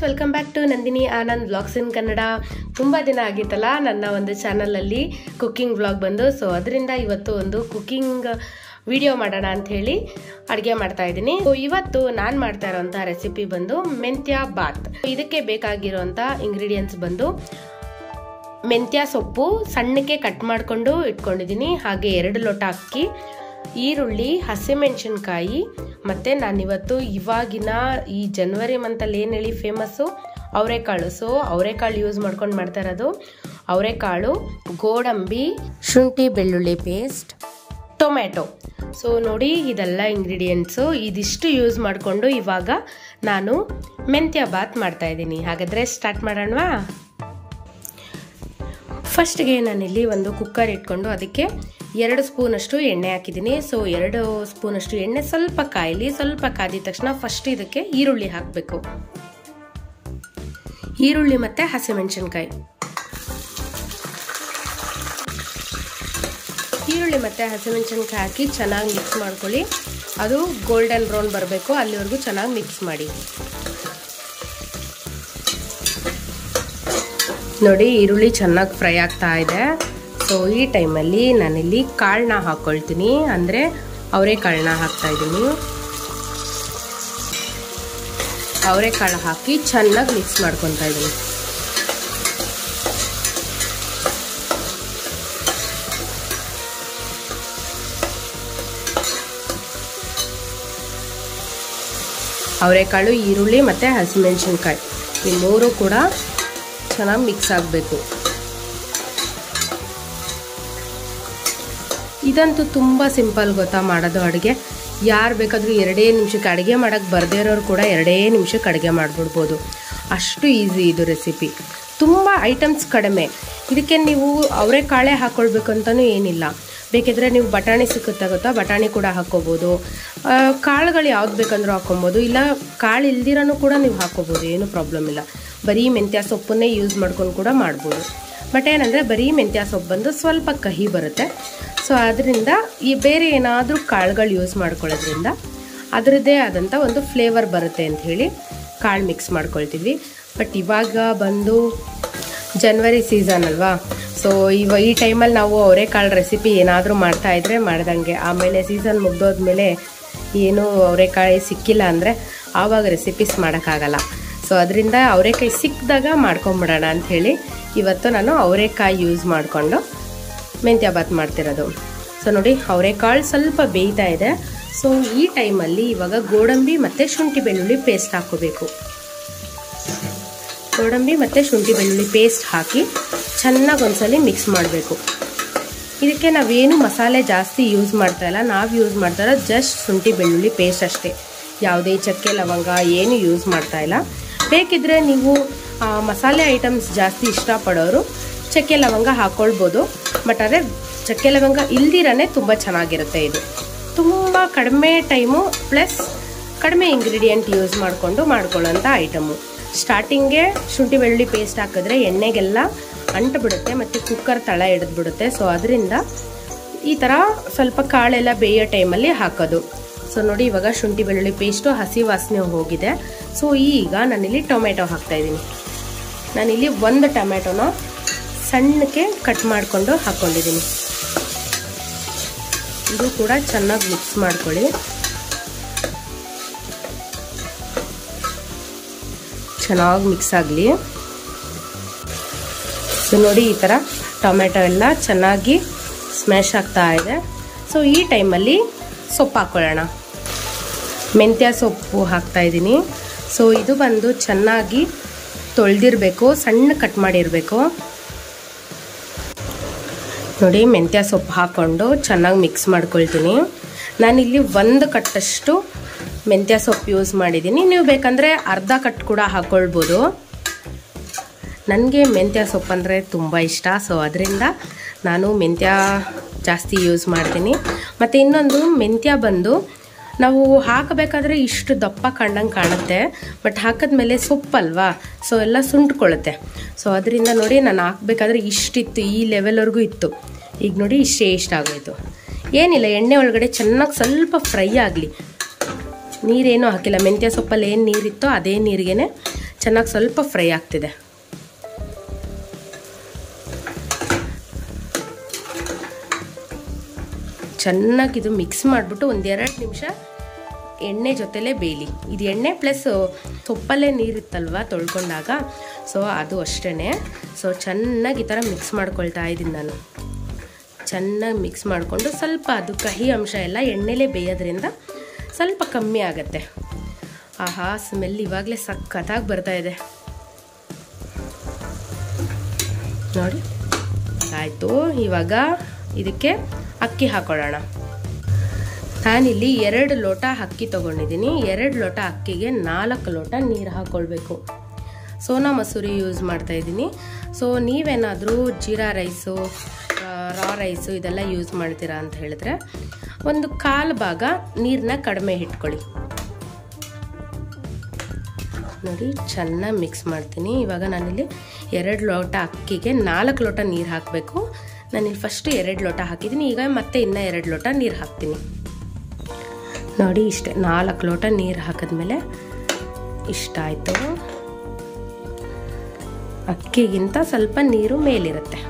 Welcome back to Nandini Anand vlogs in Kannada. ತುಂಬ ದಿನ ಆಗಿತ್ತಲ್ಲ ನನ್ನ ಒಂದು ಚಾನಲಲ್ಲಿ ಕುಕ್ಕಿಂಗ್ ವ್ಲಾಗ್ ಬಂದು. ಸೊ ಅದರಿಂದ ಇವತ್ತು ಒಂದು ಕುಕ್ಕಿಂಗ್ ವಿಡಿಯೋ ಮಾಡೋಣ ಅಂತ ಹೇಳಿ ಅಡುಗೆ ಮಾಡ್ತಾ ಇದ್ದೀನಿ. ಇವತ್ತು ನಾನು ಮಾಡ್ತಾ ಇರೋಂಥ ರೆಸಿಪಿ ಬಂದು ಮೆಂತ್ಯ ಬಾತ್. ಇದಕ್ಕೆ ಬೇಕಾಗಿರೋಂಥ ಇಂಗ್ರೀಡಿಯೆಂಟ್ಸ್ ಬಂದು ಮೆಂತ್ಯ ಸೊಪ್ಪು ಸಣ್ಣಕ್ಕೆ ಕಟ್ ಮಾಡಿಕೊಂಡು ಇಟ್ಕೊಂಡಿದ್ದೀನಿ, ಹಾಗೆ 2 ಲೋಟ ಅಕ್ಕಿ, ಈರುಳ್ಳಿ, ಹಸಿಮೆಣಸಿನ್ಕಾಯಿ, ಮತ್ತು ನಾನಿವತ್ತು ಇವಾಗಿನ ಈ ಜನವರಿ ಮಂತಲ್ಲಿ ಏನು ಹೇಳಿ ಫೇಮಸ್ಸು ಅವರೆಕಾಳು. ಸೊ ಅವರೆಕಾಳು ಯೂಸ್ ಮಾಡ್ಕೊಂಡು ಮಾಡ್ತಾ ಇರೋದು. ಅವರೆಕಾಳು, ಗೋಡಂಬಿ, ಶುಂಠಿ ಬೆಳ್ಳುಳ್ಳಿ ಪೇಸ್ಟ್, ಟೊಮೆಟೊ. ಸೊ ನೋಡಿ, ಇದೆಲ್ಲ ಇಂಗ್ರೀಡಿಯೆಂಟ್ಸು. ಇದಿಷ್ಟು ಯೂಸ್ ಮಾಡಿಕೊಂಡು ಇವಾಗ ನಾನು ಮೆಂತ್ಯ ಬಾತ್ ಮಾಡ್ತಾ ಇದ್ದೀನಿ. ಹಾಗಾದರೆ ಸ್ಟಾರ್ಟ್ ಮಾಡೋಣವಾ? ಫಸ್ಟ್ಗೆ ನಾನಿಲ್ಲಿ ಒಂದು ಕುಕ್ಕರ್ ಇಟ್ಕೊಂಡು ಅದಕ್ಕೆ 2 ಸ್ಪೂನಷ್ಟು ಎಣ್ಣೆ ಹಾಕಿದ್ದೀನಿ. ಸೊ 2 ಸ್ಪೂನಷ್ಟು ಎಣ್ಣೆ ಸ್ವಲ್ಪ ಕಾಯಲಿ. ಸ್ವಲ್ಪ ಕಾದಿದ ತಕ್ಷಣ ಫಸ್ಟ್ ಇದಕ್ಕೆ ಈರುಳ್ಳಿ ಹಾಕಬೇಕು. ಈರುಳ್ಳಿ ಮತ್ತು ಹಸಿಮೆಣಸಿನ್ಕಾಯಿ. ಈರುಳ್ಳಿ ಮತ್ತು ಹಸಿಮೆಣಸಿನ್ಕಾಯಿ ಹಾಕಿ ಚೆನ್ನಾಗಿ ಮಿಕ್ಸ್ ಮಾಡ್ಕೊಳ್ಳಿ. ಅದು ಗೋಲ್ಡನ್ ಬ್ರೌನ್ ಬರಬೇಕು, ಅಲ್ಲಿವರೆಗೂ ಚೆನ್ನಾಗಿ ಮಿಕ್ಸ್ ಮಾಡಿ. ನೋಡಿ, ಈರುಳ್ಳಿ ಚೆನ್ನಾಗಿ ಫ್ರೈ ಆಗ್ತಾ ಇದೆ. ಸೊ ಈ ಟೈಮಲ್ಲಿ ನಾನಿಲ್ಲಿ ಕಾಳನ್ನ ಹಾಕ್ಕೊಳ್ತೀನಿ, ಅಂದರೆ ಅವರೆಕಾಳನ್ನ ಹಾಕ್ತಾ ಇದ್ದೀನಿ. ಅವರೆಕಾಳು ಹಾಕಿ ಚೆನ್ನಾಗಿ ಮಿಕ್ಸ್ ಮಾಡ್ಕೊತಾ ಇದ್ದೀನಿ. ಅವರೆಕಾಳು, ಈರುಳ್ಳಿ ಮತ್ತು ಹಸಿಮೆಣಸಿನ್ಕಾಯಿ ಈ 3 ಕೂಡ ಚೆನ್ನಾಗಿ ಮಿಕ್ಸ್ ಆಗಬೇಕು. ಇದಂತೂ ತುಂಬ ಸಿಂಪಲ್ ಗೊತ್ತಾ ಮಾಡೋದು ಅಡುಗೆ. ಯಾರು ಬೇಕಾದರೂ 2 ನಿಮಿಷಕ್ಕೆ ಅಡುಗೆ ಮಾಡೋಕ್ಕೆ ಬರದೇ ಇರೋರು ಕೂಡ 2 ನಿಮಿಷಕ್ಕೆ ಅಡುಗೆ ಮಾಡಿಬಿಡ್ಬೋದು. ಅಷ್ಟು ಈಸಿ ಇದು ರೆಸಿಪಿ. ತುಂಬ ಐಟಮ್ಸ್ ಕಡಿಮೆ. ಇದಕ್ಕೆ ನೀವು ಅವರೆಕಾಳೇ ಹಾಕ್ಕೊಳ್ಬೇಕು ಅಂತಲೂ ಏನಿಲ್ಲ. ಬೇಕಿದ್ರೆ ನೀವು ಬಟಾಣಿ ಸಿಕ್ಕುತ್ತೆ ಗೊತ್ತಾ, ಬಟಾಣಿ ಕೂಡ ಹಾಕ್ಕೋಬೋದು. ಕಾಳುಗಳು ಯಾವ್ದು ಬೇಕಂದ್ರೂ ಹಾಕ್ಕೊಬೋದು, ಇಲ್ಲ ಕಾಳು ಇಲ್ದಿರನೂ ಕೂಡ ನೀವು ಹಾಕ್ಕೋಬೋದು, ಏನೂ ಪ್ರಾಬ್ಲಮ್ ಇಲ್ಲ. ಬರೀ ಮೆಂತ್ಯ ಸೊಪ್ಪನ್ನೇ ಯೂಸ್ ಮಾಡ್ಕೊಂಡು ಕೂಡ ಮಾಡ್ಬೋದು. ಬಟ್ ಏನಂದರೆ ಬರೀ ಮೆಂತ್ಯ ಸೊಪ್ಪು ಬಂದು ಸ್ವಲ್ಪ ಕಹಿ ಬರುತ್ತೆ. ಸೊ ಅದರಿಂದ ಈ ಬೇರೆ ಏನಾದರೂ ಕಾಳುಗಳು ಯೂಸ್ ಮಾಡ್ಕೊಳ್ಳೋದ್ರಿಂದ ಅದರದ್ದೇ ಆದಂಥ ಒಂದು ಫ್ಲೇವರ್ ಬರುತ್ತೆ ಅಂತ ಹೇಳಿ ಕಾಳು ಮಿಕ್ಸ್ ಮಾಡ್ಕೊಳ್ತೀವಿ. ಬಟ್ ಇವಾಗ ಬಂದು ಜನವರಿ ಸೀಸನ್ ಅಲ್ವಾ. ಸೊ ಈ ಟೈಮಲ್ಲಿ ನಾವು ಅವರೆಕಾಳು ರೆಸಿಪಿ ಏನಾದರೂ ಮಾಡ್ತಾಯಿದ್ರೆ ಮಾಡ್ದಂಗೆ, ಆಮೇಲೆ ಸೀಸನ್ ಮುಗ್ದೋದ್ಮೇಲೆ ಏನೂ ಅವರೆಕಾಯಿ ಸಿಕ್ಕಿಲ್ಲ ಅಂದರೆ ಆವಾಗ ರೆಸಿಪೀಸ್ ಮಾಡೋಕ್ಕಾಗಲ್ಲ. ಸೊ ಅದರಿಂದ ಅವರೆಕಾಯಿ ಸಿಕ್ಕಿದಾಗ ಮಾಡ್ಕೊಂಬಿಡೋಣ ಅಂಥೇಳಿ ಇವತ್ತು ನಾನು ಅವರೆಕಾಯಿ ಯೂಸ್ ಮಾಡಿಕೊಂಡು ಮೆಂತ್ಯ ಬಾತ್ ಮಾಡ್ತಿರೋದು. ಸೊ ನೋಡಿ, ಅವರೆಕಾಳು ಸ್ವಲ್ಪ ಬೇಯ್ತಾ ಇದೆ. ಸೊ ಈ ಟೈಮಲ್ಲಿ ಇವಾಗ ಗೋಡಂಬಿ ಮತ್ತು ಶುಂಠಿ ಬೆಳ್ಳುಳ್ಳಿ ಪೇಸ್ಟ್ ಹಾಕ್ಕೋಬೇಕು. ಗೋಡಂಬಿ ಮತ್ತು ಶುಂಠಿ ಬೆಳ್ಳುಳ್ಳಿ ಪೇಸ್ಟ್ ಹಾಕಿ ಚೆನ್ನಾಗಿ ಒಂದ್ಸಲಿ ಮಿಕ್ಸ್ ಮಾಡಬೇಕು. ಇದಕ್ಕೆ ನಾವೇನು ಮಸಾಲೆ ಜಾಸ್ತಿ ಯೂಸ್ ಮಾಡ್ತಾಯಿಲ್ಲ, ನಾವು ಯೂಸ್ ಮಾಡ್ತಾ ಇರೋದು ಜಸ್ಟ್ ಶುಂಠಿ ಬೆಳ್ಳುಳ್ಳಿ ಪೇಸ್ಟ್ ಅಷ್ಟೇ. ಯಾವುದೇ ಚಕ್ಕೆ ಲವಂಗ ಏನು ಯೂಸ್ ಮಾಡ್ತಾಯಿಲ್ಲ. ಬೇಕಿದ್ರೆ ನೀವು ಮಸಾಲೆ ಐಟಮ್ಸ್ ಜಾಸ್ತಿ ಇಷ್ಟಪಡೋರು ಚಕ್ಕೆ ಲವಂಗ ಹಾಕ್ಕೊಳ್ಬೋದು. ಬಟ್ ಆದರೆ ಚಕ್ಕೆ ಲವಂಗ ಇಲ್ದಿರನೇ ತುಂಬ ಚೆನ್ನಾಗಿರುತ್ತೆ. ಇದು ತುಂಬ ಕಡಿಮೆ ಟೈಮು ಪ್ಲಸ್ ಕಡಿಮೆ ಇಂಗ್ರೀಡಿಯೆಂಟ್ ಯೂಸ್ ಮಾಡಿಕೊಂಡು ಮಾಡ್ಕೊಳ್ಳೋಂಥ ಐಟಮು. ಸ್ಟಾರ್ಟಿಂಗ್ಗೆ ಶುಂಠಿ ಬೆಳ್ಳುಳ್ಳಿ ಪೇಸ್ಟ್ ಹಾಕಿದ್ರೆ ಎಣ್ಣೆಗೆಲ್ಲ ಅಂಟು ಬಿಡುತ್ತೆ ಮತ್ತು ಕುಕ್ಕರ್ ತಳ ಹಿಡಿದ್ಬಿಡುತ್ತೆ. ಸೊ ಅದರಿಂದ ಈ ಥರ ಸ್ವಲ್ಪ ಕಾಳೆಲ್ಲ ಬೇಯೋ ಟೈಮಲ್ಲಿ ಹಾಕೋದು. ಸೊ ನೋಡಿ, ಇವಾಗ ಶುಂಠಿ ಬೆಳ್ಳುಳ್ಳಿ ಪೇಸ್ಟು ಹಸಿ ವಾಸನೆ ಹೋಗಿದೆ. ಸೊ ಈಗ ನಾನಿಲ್ಲಿ ಟೊಮೆಟೊ ಹಾಕ್ತಾಯಿದ್ದೀನಿ. ನಾನಿಲ್ಲಿ 1 ಟೊಮೆಟೊನ ಸಣ್ಣಕ್ಕೆ ಕಟ್ ಮಾಡಿಕೊಂಡು ಹಾಕ್ಕೊಂಡಿದ್ದೀನಿ. ಇದು ಕೂಡ ಚೆನ್ನಾಗಿ ಮಿಕ್ಸ್ ಮಾಡ್ಕೊಳ್ಳಿ. ಚೆನ್ನಾಗಿ ಮಿಕ್ಸ್ ಆಗಲಿ. ಸೊ ನೋಡಿ, ಈ ಥರ ಟೊಮೆಟೊ ಎಲ್ಲ ಚೆನ್ನಾಗಿ ಸ್ಮ್ಯಾಶ್ ಆಗ್ತಾ ಇದೆ. ಸೊ ಈ ಟೈಮಲ್ಲಿ ಸೊಪ್ಪು ಹಾಕ್ಕೊಳ್ಳೋಣ. ಮೆಂತ್ಯ ಸೊಪ್ಪು ಹಾಕ್ತಾಯಿದ್ದೀನಿ. ಸೊ ಇದು ಬಂದು ಚೆನ್ನಾಗಿ ತೊಳೆದಿರಬೇಕು, ಸಣ್ಣ ಕಟ್ ಮಾಡಿರಬೇಕು. ನೋಡಿ, ಮೆಂತ್ಯ ಸೊಪ್ಪು ಹಾಕ್ಕೊಂಡು ಚೆನ್ನಾಗಿ ಮಿಕ್ಸ್ ಮಾಡ್ಕೊಳ್ತೀನಿ. ನಾನಿಲ್ಲಿ 1 ಕಟ್ಟಷ್ಟು ಮೆಂತ್ಯ ಸೊಪ್ಪು ಯೂಸ್ ಮಾಡಿದ್ದೀನಿ. ನೀವು ಬೇಕಂದರೆ ಅರ್ಧ ಕಟ್ ಕೂಡ ಹಾಕ್ಕೊಳ್ಬೋದು. ನನಗೆ ಮೆಂತ್ಯ ಸೊಪ್ಪು ಅಂದರೆ ತುಂಬ ಇಷ್ಟ. ಸೊ ಅದರಿಂದ ನಾನು ಮೆಂತ್ಯ ಜಾಸ್ತಿ ಯೂಸ್ ಮಾಡ್ತೀನಿ. ಮತ್ತು ಇನ್ನೊಂದು, ಮೆಂತ್ಯ ಬಂದು ನಾವು ಹಾಕಬೇಕಾದ್ರೆ ಇಷ್ಟು ದಪ್ಪ ಕಂಡಂಗೆ ಕಾಣುತ್ತೆ, ಬಟ್ ಹಾಕಿದ್ಮೇಲೆ ಸೊಪ್ಪಲ್ವಾ, ಸೊ ಎಲ್ಲ ಸುಂಟ್ಕೊಳ್ಳುತ್ತೆ. ಸೊ ಅದರಿಂದ ನೋಡಿ, ನಾನು ಹಾಕಬೇಕಾದ್ರೆ ಇಷ್ಟಿತ್ತು, ಈ ಲೆವೆಲ್ವರೆಗೂ ಇತ್ತು. ಈಗ ನೋಡಿ, ಇಷ್ಟ ಆಗೋಯ್ತು. ಏನಿಲ್ಲ, ಎಣ್ಣೆ ಒಳಗಡೆ ಚೆನ್ನಾಗಿ ಸ್ವಲ್ಪ ಫ್ರೈ ಆಗಲಿ. ನೀರೇನೂ ಹಾಕಿಲ್ಲ, ಮೆಂತ್ಯ ಸೊಪ್ಪಲ್ಲಿ ಏನು ನೀರಿತ್ತೋ ಅದೇ ನೀರಿಗೇ ಚೆನ್ನಾಗಿ ಸ್ವಲ್ಪ ಫ್ರೈ ಆಗ್ತಿದೆ. ಚೆನ್ನಾಗಿದು ಮಿಕ್ಸ್ ಮಾಡಿಬಿಟ್ಟು ಒಂದೆರಡು ನಿಮಿಷ ಎಣ್ಣೆ ಜೊತೆಲೇ ಬೇಯಲಿ. ಇದು ಎಣ್ಣೆ ಪ್ಲಸ್ ಸೊಪ್ಪಲ್ಲೇ ನೀರಿತ್ತಲ್ವ ತೊಳ್ಕೊಂಡಾಗ, ಸೊ ಅದು ಅಷ್ಟೇ. ಸೊ ಚೆನ್ನಾಗಿ ಈ ಥರ ಮಿಕ್ಸ್ ಮಾಡ್ಕೊಳ್ತಾ ಇದ್ದೀನಿ ನಾನು. ಚೆನ್ನಾಗಿ ಮಿಕ್ಸ್ ಮಾಡಿಕೊಂಡು ಸ್ವಲ್ಪ ಅದು ಕಹಿ ಅಂಶ ಎಲ್ಲ ಎಣ್ಣೆಲೇ ಬೇಯೋದ್ರಿಂದ ಸ್ವಲ್ಪ ಕಮ್ಮಿ ಆಗುತ್ತೆ. ಆಹಾ, ಸ್ಮೆಲ್ ಇವಾಗಲೇ ಸಖತ್ತಾಗಿ ಬರ್ತಾಯಿದೆ ನೋಡಿ. ಆಯಿತು, ಇವಾಗ ಇದಕ್ಕೆ ಅಕ್ಕಿ ಹಾಕೊಳ್ಳೋಣ. ನಾನಿಲ್ಲಿ 2 ಲೋಟ ಅಕ್ಕಿ ತೊಗೊಂಡಿದ್ದೀನಿ. 2 ಲೋಟ ಅಕ್ಕಿಗೆ 4 ಲೋಟ ನೀರು ಹಾಕ್ಕೊಳ್ಬೇಕು. ಸೋನಾ ಮಸೂರಿ ಯೂಸ್ ಮಾಡ್ತಾಯಿದ್ದೀನಿ. ಸೊ ನೀವೇನಾದರೂ ಜೀರಾ ರೈಸು, ರಾ ರೈಸು ಇದೆಲ್ಲ ಯೂಸ್ ಮಾಡ್ತೀರಾ ಅಂತ ಹೇಳಿದ್ರೆ ಒಂದು 1/4 ಭಾಗ ನೀರನ್ನ ಕಡಿಮೆ ಇಟ್ಕೊಳ್ಳಿ. ನೋಡಿ, ಚೆನ್ನಾಗಿ ಮಿಕ್ಸ್ ಮಾಡ್ತೀನಿ. ಇವಾಗ ನಾನಿಲ್ಲಿ 2 ಲೋಟ ಅಕ್ಕಿಗೆ 4 ಲೋಟ ನೀರು ಹಾಕಬೇಕು. ನಾನಿಲ್ಲಿ ಫಸ್ಟ್ 2 ಲೋಟ ಹಾಕಿದ್ದೀನಿ. ಈಗ ಮತ್ತೆ ಇನ್ನೂ 2 ಲೋಟ ನೀರು ಹಾಕ್ತೀನಿ. ನೋಡಿ ಇಷ್ಟೇ, 4 ಲೋಟ ನೀರು ಹಾಕಿದ್ಮೇಲೆ ಇಷ್ಟ ಆಯಿತು. ಅಕ್ಕಿಗಿಂತ ಸ್ವಲ್ಪ ನೀರು ಮೇಲಿರುತ್ತೆ.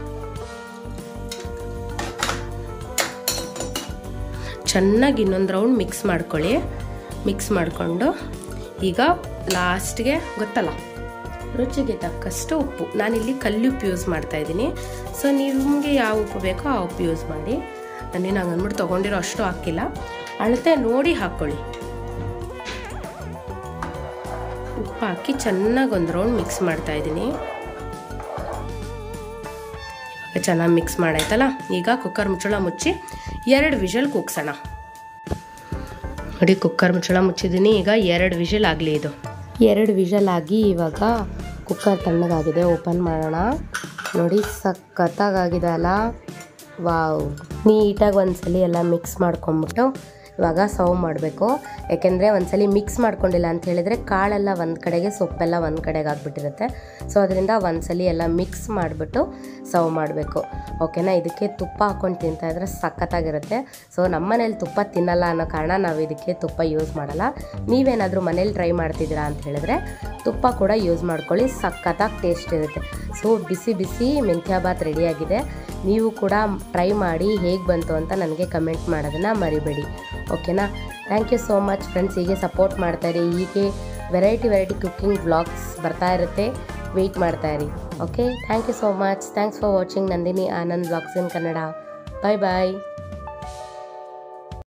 ಚೆನ್ನಾಗಿ ಇನ್ನೊಂದು ರೌಂಡ್ ಮಿಕ್ಸ್ ಮಾಡ್ಕೊಳ್ಳಿ. ಮಿಕ್ಸ್ ಮಾಡಿಕೊಂಡು ಈಗ ಲಾಸ್ಟ್ಗೆ ಗೊತ್ತಲ್ಲ, ರುಚಿಗೆ ತಕ್ಕಷ್ಟು ಉಪ್ಪು. ನಾನಿಲ್ಲಿ ಕಲ್ಲುಪ್ಪು ಯೂಸ್ ಮಾಡ್ತಾಯಿದ್ದೀನಿ. ಸೊ ನಿಮಗೆ ಯಾವ ಉಪ್ಪು ಬೇಕೋ ಆ ಉಪ್ಪು ಯೂಸ್ ಮಾಡಿ. ನಾನೇನು ಹಂಗೆ ಅಂದ್ಬಿಟ್ಟು ತೊಗೊಂಡಿರೋ ಅಷ್ಟು ಹಾಕಿಲ್ಲ, ಅಳತೆ ನೋಡಿ ಹಾಕ್ಕೊಳ್ಳಿ. ಉಪ್ಪು ಹಾಕಿ ಚೆನ್ನಾಗಿ ಒಂದು ರೌಂಡ್ ಮಿಕ್ಸ್ ಮಾಡ್ತಾಯಿದ್ದೀನಿ. ಇವಾಗ ಚೆನ್ನಾಗಿ ಮಿಕ್ಸ್ ಮಾಡಾಯ್ತಲ್ಲ, ಈಗ ಕುಕ್ಕರ್ ಮುಚ್ಚಳ ಮುಚ್ಚಿ 2 ವಿಷಲ್ ಕೂಗ್ಸೋಣ. ನೋಡಿ, ಕುಕ್ಕರ್ ಮುಚ್ಚಳ ಮುಚ್ಚಿದ್ದೀನಿ. ಈಗ 2 ವಿಷಲ್ ಆಗಲಿ. ಇದು 2 ವಿಷಲ್ ಆಗಿ ಇವಾಗ ಕುಕ್ಕರ್ ತಣ್ಣಗಾಗಿದೆ. ಓಪನ್ ಮಾಡೋಣ. ನೋಡಿ, ಸಖತ್ತಾಗಿದೆ ಅಲ್ಲ. ವಾವ್, ನೀಟಾಗಿ ಒಂದ್ಸಲಿ ಎಲ್ಲ ಮಿಕ್ಸ್ ಮಾಡ್ಕೊಂಬಿಟ್ಟು ಇವಾಗ ಸರ್ವ್ ಮಾಡಬೇಕು. ಯಾಕೆಂದರೆ ಒಂದ್ಸಲಿ ಮಿಕ್ಸ್ ಮಾಡ್ಕೊಂಡಿಲ್ಲ ಅಂತ ಹೇಳಿದರೆ ಕಾಳೆಲ್ಲ ಒಂದು ಕಡೆಗೆ, ಸೊಪ್ಪೆಲ್ಲ ಒಂದು ಕಡೆಗೆ ಆಗಿಬಿಟ್ಟಿರುತ್ತೆ. ಸೊ ಅದರಿಂದ ಒಂದ್ಸಲಿ ಎಲ್ಲ ಮಿಕ್ಸ್ ಮಾಡಿಬಿಟ್ಟು ಸರ್ವ್ ಮಾಡಬೇಕು. ಓಕೆನಾ. ಇದಕ್ಕೆ ತುಪ್ಪ ಹಾಕ್ಕೊಂಡು ತಿಂತಾಯಿದ್ರೆ ಸಖತ್ತಾಗಿರುತ್ತೆ. ಸೊ ನಮ್ಮ ಮನೇಲಿ ತುಪ್ಪ ತಿನ್ನಲ್ಲ ಅನ್ನೋ ಕಾರಣ ನಾವು ಇದಕ್ಕೆ ತುಪ್ಪ ಯೂಸ್ ಮಾಡಲ್ಲ. ನೀವೇನಾದರೂ ಮನೇಲಿ ಟ್ರೈ ಮಾಡ್ತಿದ್ದೀರಾ ಅಂತ ಹೇಳಿದ್ರೆ ತುಪ್ಪ ಕೂಡ ಯೂಸ್ ಮಾಡ್ಕೊಳ್ಳಿ, ಸಖತ್ತಾಗಿ ಟೇಸ್ಟ್ ಇರುತ್ತೆ. ಸೊ ಬಿಸಿ ಬಿಸಿ ಮೆಂತ್ಯ ಬಾತ್ ರೆಡಿಯಾಗಿದೆ. ನೀವು ಕೂಡ ಟ್ರೈ ಮಾಡಿ ಹೇಗೆ ಬಂತು ಅಂತ ನನಗೆ ಕಮೆಂಟ್ ಮಾಡೋದನ್ನು ಮರಿಬೇಡಿ. ಓಕೆನಾ. Thank you so much friends. ಹೀಗೆ ಸಪೋರ್ಟ್ ಮಾಡ್ತಾಯಿರಿ. ಹೀಗೆ ವೆರೈಟಿ ಕುಕ್ಕಿಂಗ್ ವ್ಲಾಗ್ಸ್ ಬರ್ತಾ ಇರುತ್ತೆ. ವೆಯ್ಟ್ ಮಾಡ್ತಾಯಿರಿ. Okay, thank you so much. Thanks for watching Nandini Anand vlogs in Kannada. Bye bye.